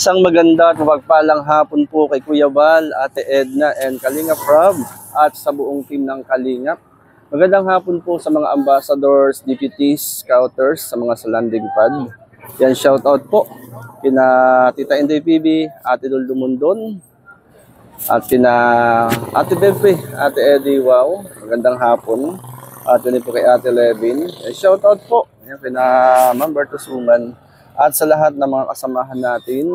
Isang maganda at mapagpalang hapon po kay Kuya Val, Ate Edna, and Kalingap Rob at sa buong team ng Kalingap. Magandang hapon po sa mga ambassadors, deputies, scouters, sa mga sa landing pad. Yan, shoutout po kina Tita Inday PB, Ate Dul Dumundon, at kina Ate Bebe, Ate Eddie, wow, magandang hapon. At yun po kay Ate Levin. Shoutout po yan, kina Ma'am Bertus Uman at sa lahat ng mga kasamahan natin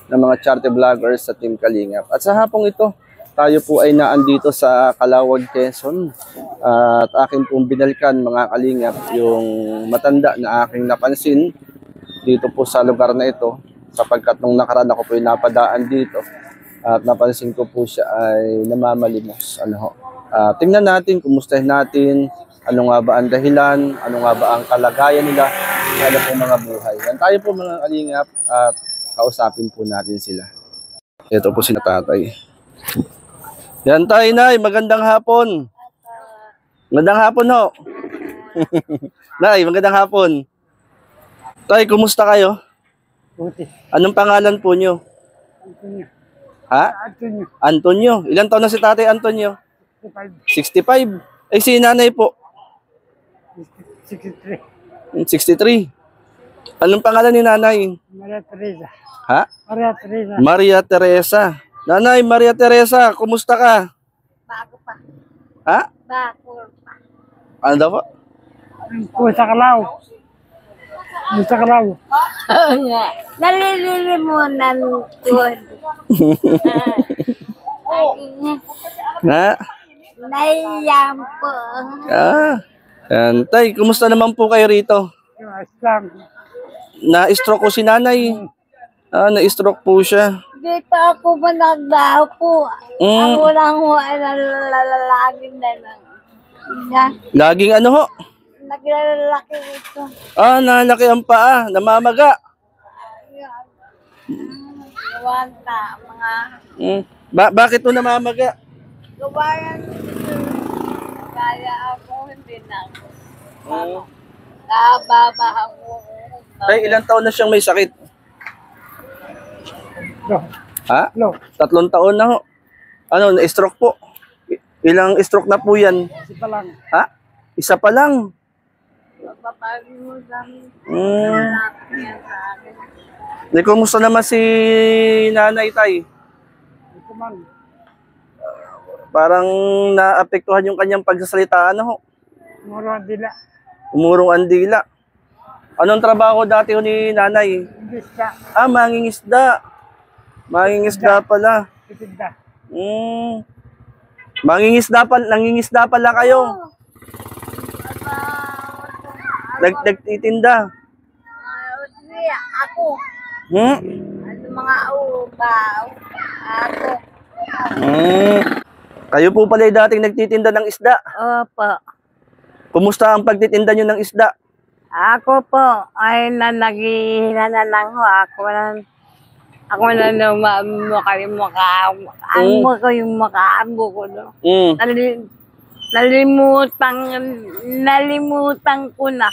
ng mga charity vloggers sa Team Kalingap. At sa hapong ito, tayo po ay naandito sa Calawag, Quezon. At akin pong binalikan mga Kalingap yung matanda na aking napansin dito po sa lugar na ito, sapagkat nung nakaraan ako po ay napadaan dito at napansin ko po siya ay namamalimos. Tingnan natin, kumustahin natin, ano nga ba ang dahilan, ano nga ba ang kalagayan nila, ano po mga buhay. Yan tayo po mga Kalingap at kausapin po natin sila. Ito po si tatay. Yan tayo, Nay, magandang hapon. Magandang hapon ho. Nay, magandang hapon. Tay, kumusta kayo? Buti. Anong pangalan po nyo? Antonio. Ha? Antonio. Antonio. Ilan taon na si Tatay Antonio? 65. 65. Eh si nanay po? 63. 63. Anong pangalan ni nanay? Maria Teresa. Ha? Maria Teresa. Maria Teresa. Nanay, Maria Teresa, kumusta ka? Bago pa. Ha? Bago pa. Ano daw po? Pusa Kalaw. Pusa Kalaw. Nalililimunan ko. Ha? Naiyan po. Yan. Tay, kumusta naman po kayo rito? Yung aslang. Na-stroke ko si nanay. Na-stroke po siya. Dito ako ba nagdapo? Ako lang ho ay nalalagin na lang. Laging ano ho? Naglalaki ito. Nalaki ang paa, namamaga. Gawanta, mga Bakit po namamaga? gawayan dito. Kaya ako, hindi na ako. Kababa ako. Tay, ilang taon na siyang may sakit? No. Ha? No. 3 taon na ho. Na-stroke po. Ilang stroke na po yan? Isa pa lang. Ha? Isa pa lang. Papalimutan. Yan sa akin. Kumusta naman si nanay, Tay? Ito man. Parang naapektuhan yung kanyang pagsasalita, ho? Muro dila. Umurong ang dila. Anong trabaho dati ho ni nanay? Hindi siya. Mangingisda. Mangingisda pala. Itinda. Nangingisda pala kayo. Nagtitinda. Ako. Ano mga ubaw. Ako. Kayo po pala dating nagtitinda ng isda. Opo. Kumusta ang pagtitinda nyo ng isda? Ako po ay nanaghihina na lang ho. Ako na makaamo ko yung makaamo ko. No? Nalimutan ko na.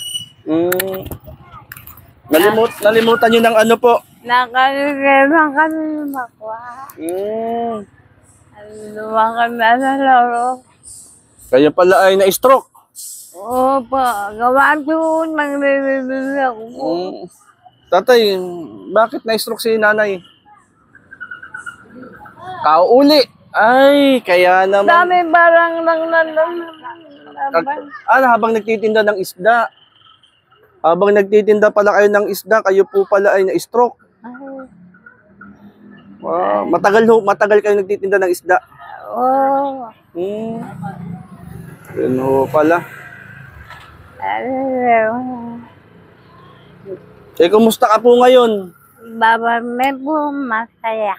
Nalimutan nyo ng ano po? Nakalimutan ko. Lumakan na sa laro. Kayo pala ay na-stroke. Opo, gawaan ko nang ako. Tatay, bakit na-stroke si nanay? Kauuli. Ay, kaya naman. Dami barang Habang nagtitinda ng isda. Habang nagtitinda pala kayo ng isda, kayo po pala ay na-stroke. Wow, matagal kayo nagtitinda ng isda. Oo. Yun ho pala. Kumusta ka po ngayon? Baba, may po masaya.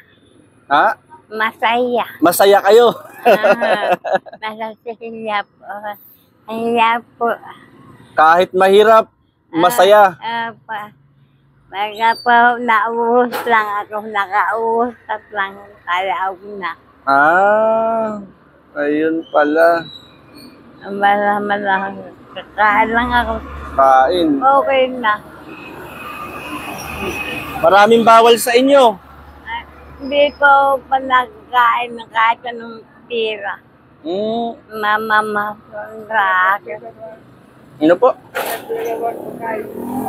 Ha? Masaya. Masaya kayo? Masaya po. Masaya po. Kahit mahirap, masaya. Baga po, nauus lang ako. Nakauusap lang. Kaya ako na. Ayun pala. Malaman. Kakain lang ako. Kain. Okay na. Maraming bawal sa inyo. Hindi ko pa nagkain ng kahit anong tira. Hmm. Mama, sa akin. Ano po?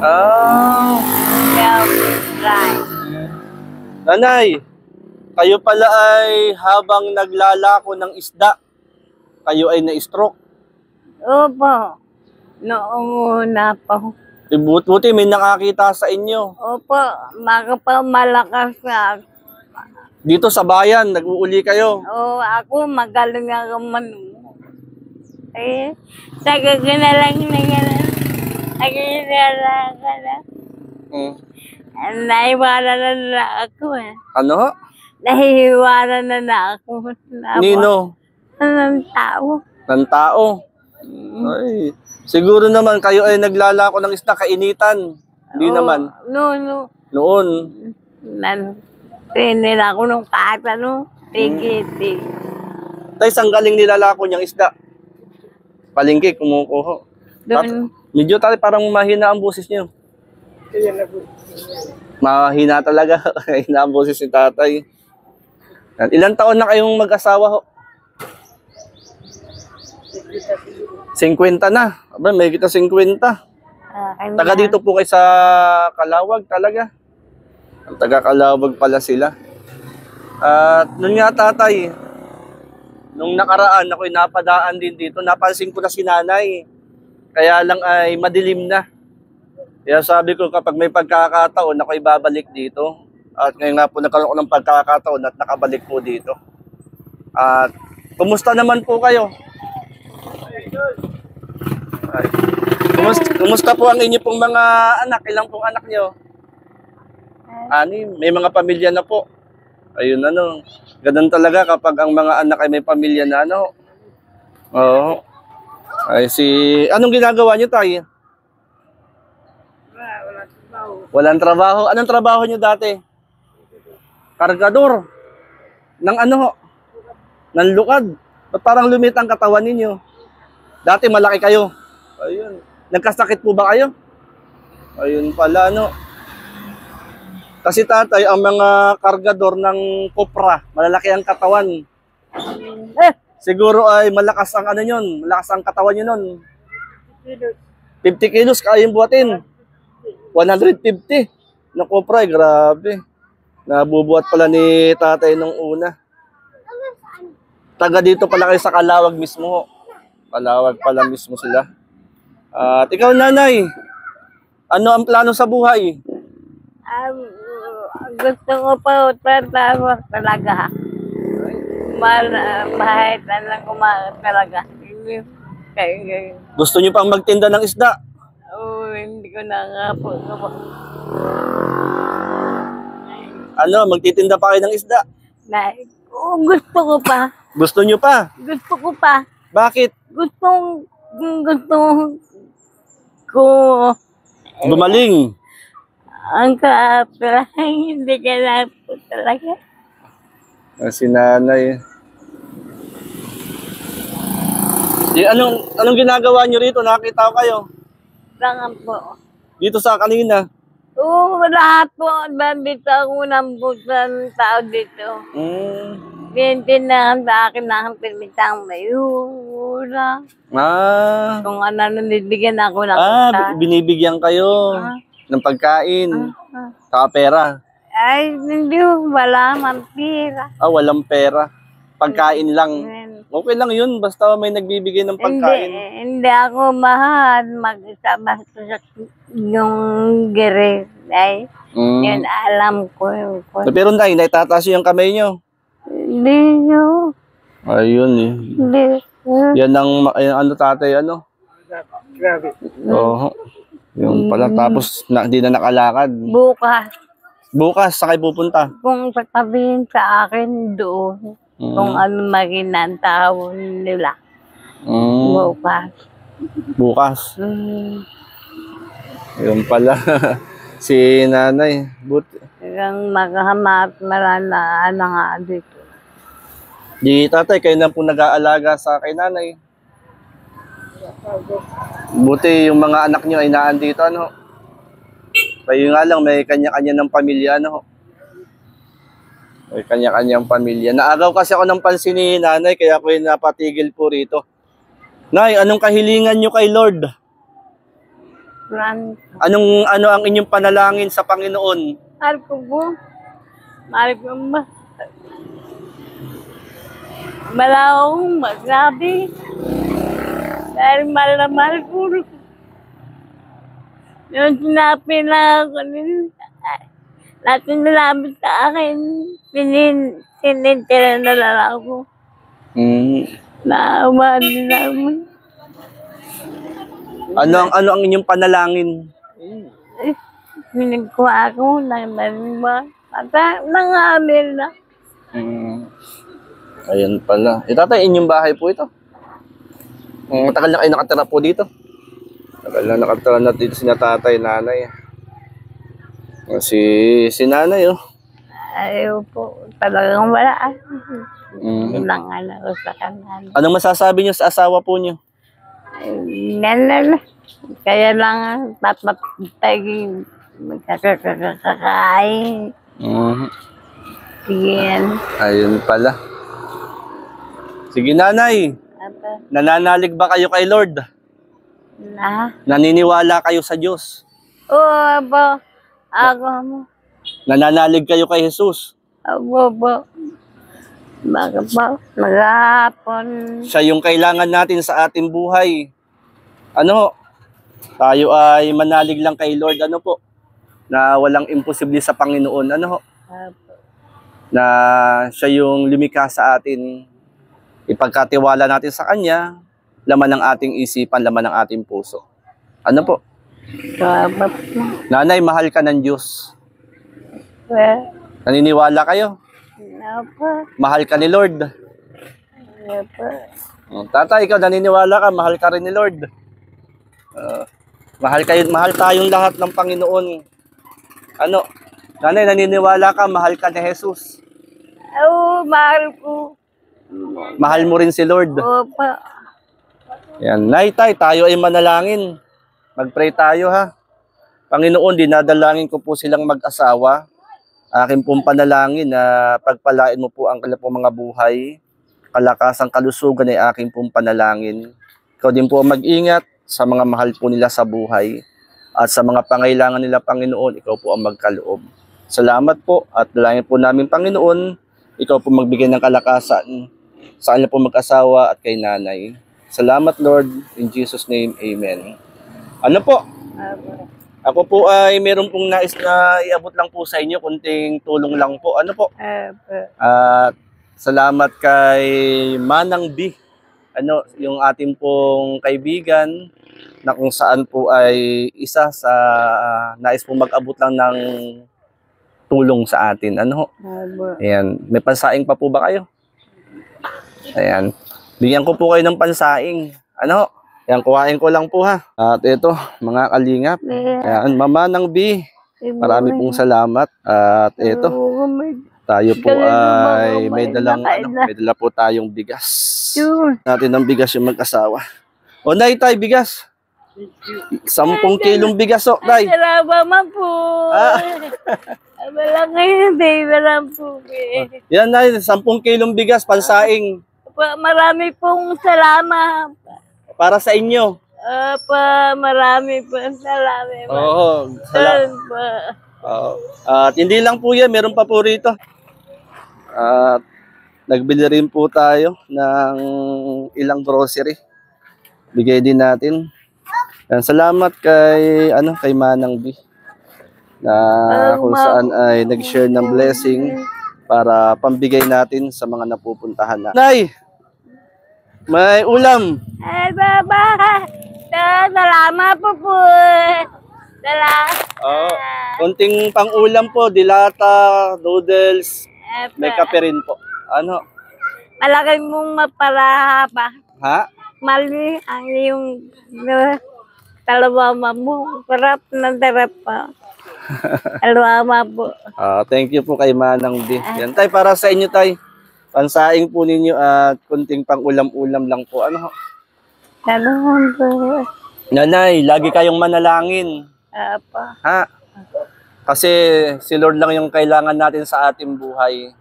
Ah. Kaya, right. Nanay, kayo pala ay habang naglalako ng isda, kayo ay na-stroke. Opo. Noong una po. Buti may nakakita sa inyo. Opo, malakas na. Dito sa bayan, nag-uuli kayo. Oo, ako magaling ako eh, nagaganalang na gano'n. Nagaganalang ka na. Hmm. Naiwanan na ako eh. Ano? Nahihiwanan na ako. Nino? Ng tao. Ng tao? Ay, siguro naman kayo ay naglalako ng isda, kainitan. Hindi naman. No. Noon. Tinil ako nung kahit ano. Tigit. Tay, saan galing nilalako niyang isda? Palengke, kumukuha. Doon. Medyo tayo parang mahina ang boses niyo. Mahina talaga. Mahina ang boses ni tatay. Ilan taon na kayong mag-asawa ho? 50 na. Aba, may kita 50. Taga dito po kayo sa Calawag talaga. Taga Calawag pala sila. At nun nga tatay, nung nakaraan ako'y napadaan din dito. Napansin ko na si nanay. Kaya lang ay madilim na. Kaya sabi ko kapag may pagkakataon ako'y babalik dito. At ngayon nga po nagkaroon ko ng pagkakataon at nakabalik po dito. At kumusta naman po kayo? Ay. Kumusta po ang inyo pong mga anak? Ilang pong anak nyo? May mga pamilya na po. Ayun ano. Ganun talaga kapag ang mga anak ay may pamilya na ano. Oo. Ay anong ginagawa niyo tay? Walang trabaho. Anong trabaho niyo dati? Kargador. Ng ano ho? Ng lukad. Ba't parang lumit ang katawan ninyo? Dati malaki kayo. Ayun. Nagkasakit po ba kayo? Ayun pala no. Kasi tatay, ang mga kargador ng kopra, malalaki ang katawan. Siguro ay malakas ang ano yun, malakas ang katawan yun nun. 50 kilos kayang buhatin. 150 na kopra, grabe. Nabubuhat pala ni tatay nung una. Taga dito pala kayo sa Calawag mismo. Calawag pala mismo sila. At ikaw nanay, ano ang plano sa buhay? Gusto ko pa trabaho talaga. Mahit na lang kumakas talaga. Gusto niyo pang magtinda ng isda? Oo, hindi ko na po. Ano, magtitinda pa kayo ng isda? Gusto ko pa. Gusto niyo pa? Gusto ko pa. Bakit? Gusto ko. Gumaling. Ang kaapla, hindi ka na po talaga. Si nanay. Anong ginagawa niyo rito? Nakakita ko kayo. Langan po. Dito sa kanina. Oo, lahat po. Nandito ako ng busan tao dito. Pintindahan sa akin na ang permitang mayura. Kung ano, nabibigyan ako ng binibigyan kayo ng pagkain. Saka pera. Ay, hindi. Wala man pera. Walang pera. Pagkain lang. Okay lang yun. Basta may nagbibigay ng pagkain. Hindi ako mahal. Magsama sa yung gere. Ay, yun alam ko. Pero naitataas yung kamay nyo. Hindi nyo. Ayun eh. Hindi. Yan ang ano tatay ano. Grabe. Oo. Yung pala tapos hindi na nakalakad. Bukas sa kayo pupunta? Kung sasabihin sa akin doon, kung ano maging ang tao nila. Bukas? Yung pala. Si nanay. Yung maghahamat marana na nga dito. Di tatay, kayo na po nag-aalaga sa kay nanay. Buti yung mga anak nyo ay naandito ano. Kayo nga lang, may kanya-kanya ng pamilya, ano. May kanya-kanyang pamilya. Naagaw kasi ako ng pansin ni nanay, kaya ako yung napatigil po rito. Nay, anong kahilingan nyo kay Lord? Ano ang inyong panalangin sa Panginoon? Mahal ko po. Mahal ko ba? Wala akong magsabi. Dahil mahal na mahal ko. Yung sinabi na ako lahat yung nalaman sa akin, sinintira na lang ako. Naawa din naman. Ano ang inyong panalangin? Pinagkuha ako ng naliwa. At nangamil na. Ayan pala. Tatay, inyong bahay po ito. Matagal na kayo nakatira po dito. Matagal na nakatira na dito si tatay, nanay. Si nanay, oh. Ayaw po. Talagang wala. Ilang anak ko sa kanan. Anong masasabi niyo sa asawa po niyo? Kaya lang papatay magkakakain. Sige. Ayun pala. Sige, nanay. Nananalig ba kayo kay Lord? Naniniwala kayo sa Diyos? Oo, ba? Ako mo. Nananalig kayo kay Jesus? Ako ba? Bakit ba? Maghapon. Siya yung kailangan natin sa ating buhay. Ano? Tayo ay manalig lang kay Lord. Ano po? Na walang imposible sa Panginoon. Ano? Na siya yung lumikha sa atin. Ipagkatiwala natin sa Kanya, laman ng ating isipan, laman ng ating puso. Ano po? Nanay, mahal ka ng Diyos. Naniniwala kayo? Mahal ka ni Lord. Tatay, ikaw naniniwala ka, mahal ka rin ni Lord. Mahal tayong lahat ng Panginoon. Ano? Nanay, naniniwala ka, mahal ka ni Jesus. Oo, mahal ko. Mahal mo rin si Lord. Opo. Yan. Nay, tay, tayo ay manalangin. Mag-pray tayo, ha. Panginoon, dinadalangin ko po silang mag-asawa. Akin pong panalangin na pagpalain mo po ang kanilang mga buhay. Kalakasang kalusugan ay aking pong panalangin. Ikaw din po mag-ingat sa mga mahal po nila sa buhay. At sa mga pangailangan nila, Panginoon, ikaw po ang magkaloob. Salamat po at dalangin po namin, Panginoon, ikaw po magbigay ng kalakasan sa kanila po mag-asawa at kay nanay. Salamat, Lord. In Jesus' name, amen. Ano po? Ako po ay meron pong nais na iabot lang po sa inyo, kunting tulong lang po. Ano po? Salamat kay Manang B. Ano, yung ating pong kaibigan na kung saan po ay isa sa nais pong mag-abot lang ng tulong sa atin. Ano? Ayan. May pansaing pa po ba kayo? Ayan. Bigyan ko po kayo ng pansaing. Ano? Ayan, kuhain ko lang po, ha. At ito, mga kalingap. Ayan, Mama ng B. Marami pong salamat. At ito, tayo po ay may dala po tayong bigas. Natin ng bigas yung mag-asawa. O, Nay, tay, bigas. 10 kilong bigas, o, Tay. Salamat po. Wala ngayon, wala po. Yan, Nay, 10 kilong bigas, pansaing. Marami pong salamat. Para sa inyo. Marami pong salamat. Oo, salamat. At hindi lang po yan, meron pa po rito. At nagbili rin po tayo ng ilang grocery. Bigay din natin. Yan, salamat kay Manang B. Na kung saan ay nag-share ng blessing para pambigay natin sa mga napupuntahan na. Nay! May ulam! Ay, baba! Salamat po. Salamat. Konting pang-ulam po, dilata, noodles, may kape rin po. Ano? Malaki mong mapalahaba. Ha? Mali ang yung kalawama mo. Sarap na sarap pa. Kalawama po. Thank you po kay Manang B. Yan, tay, para sa inyo, tay. Pansaing po ninyo at kunting pang-ulam-ulam lang po. Ano? Salamat po. Nanay, lagi kayong manalangin. Apa. Ha? Kasi si Lord lang yung kailangan natin sa ating buhay.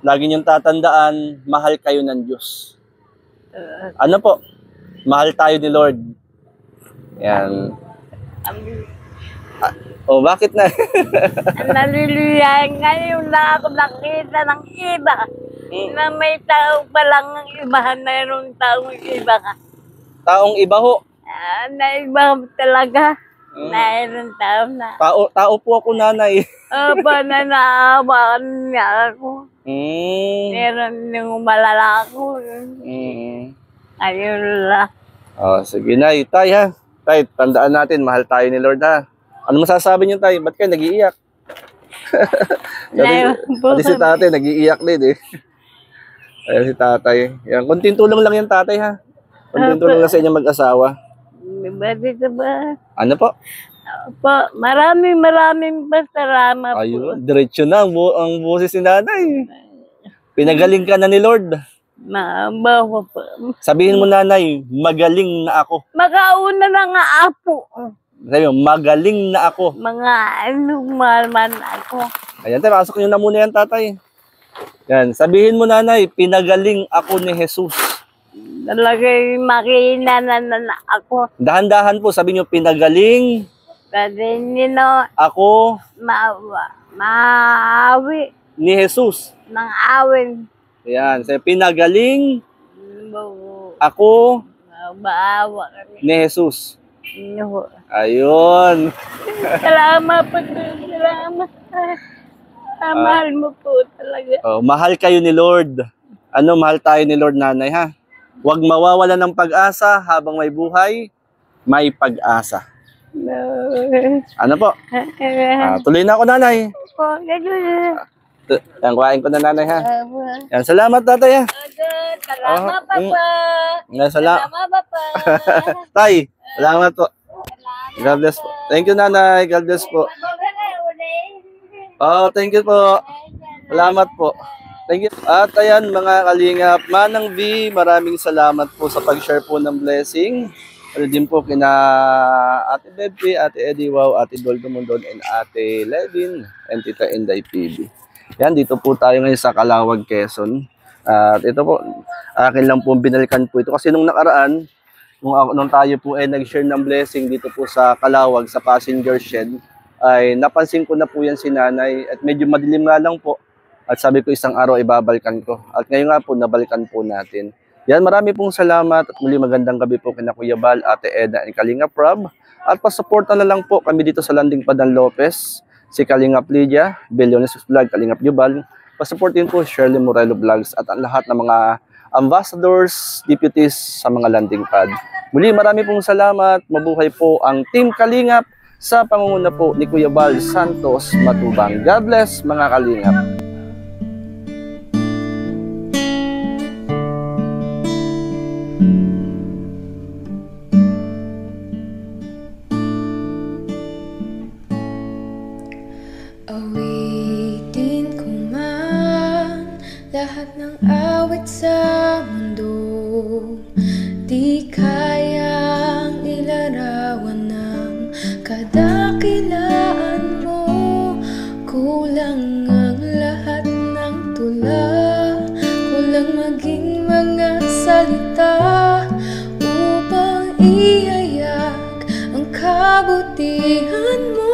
Lagi niyong tatandaan, mahal kayo ng Diyos. Ano po? Mahal tayo ni Lord. Yan. Bakit na? Naliliyan ngayon na ako nakita ng iba na may tao palang iba, mayroong taong iba ka. Taong iba ho. Na iba talaga. Mayroong tao na. Tao po ako, nanay. Na naawaan niya ako. Meron yung malala ako. Ayun lang. Sige, Nay. Tay, ha? Tay, tandaan natin, mahal tayo ni Lord, ha? Ano masasabi niyo, Tay? Ba't kayo nag-iiyak? Pati si tatay, nag-iiyak din, eh. Ayan si tatay. Yan, konting tulong lang yan, tatay, ha? Konting tulong lang sa inyong mag-asawa. Bakit ba? Ano po? Po, maraming pasalamat po. Ayun, diretso na ang boses ni nanay. Pinagaling ka na ni Lord. Mabawa po. Sabihin mo, nanay, magaling na ako. Makauna na nga apo. Sabi mo, magaling na ako. Mga man ako. Ayan, tayo, pasok nyo na muna yan, tatay. Yan, sabihin mo, nanay, pinagaling ako ni Jesus. Talagay makina na ako. Dahan-dahan po, sabi nyo, pinagaling Kasi nino, ako maawi ni Jesus. ng awin. Yan, sabi, pinagaling ako Maawa kami. ni Jesus. No. Ayun. Salamat po. Salamat. Mahal mo po talaga. Mahal kayo ni Lord. Mahal tayo ni Lord, nanay, ha? Huwag mawawala ng pag-asa habang may buhay, may pag-asa. No. Ano po? Tuloy na ako, nanay. Po, Yan, kuhain ko na, nanay, ha? Yan, salamat, tatay, ha? Salamat, Papa. Yan, salamat. Salamat, Papa. Tay, salamat po. God bless po. Thank you, nanay. God bless po. Thank you po. Salamat po. Thank you. At ayan, mga kalingap, Manang V, maraming salamat po sa pag-share po ng blessing. Ano din po kina Ate Bebby, Ate Eddie Wow, Ate Doldo Mondon, and Ate Levin, and Tita Inday PB. Yan, dito po tayo ngayon sa Calawag, Quezon. At ito po, akin lang po binalikan po ito. Kasi nung nakaraan, nung tayo po ay nag-share ng blessing dito po sa Calawag, sa passenger shed, ay napansin ko na po yan si nanay. At medyo madilim nga lang po. At sabi ko, isang araw ibabalikan ko. At ngayon nga po, nabalikan po natin. Yan, marami pong salamat. At muli magandang gabi po kina Kuya Bal, Ate Edna, and Kalinga Prab. At pasuporta na lang po kami dito sa Landing Padan Lopez, si Kalingap Lydia, Billiones Vlog, Kalingap Jubal. Pasuportin po Shirley Morelo Vlogs at ang lahat ng mga ambassadors, deputies sa mga landing pad. Muli, marami pong salamat. Mabuhay po ang Team Kalingap sa pangunguna po ni Kuya Bal Santos Matubang. God bless, mga Kalingap. Awitin ko man lahat ng awit sa mundo, di kayang ilarawan ng kadakilaan mo. Kulang ang lahat ng tula, kulang maging mga salita upang ihayak ang kabutihan mo.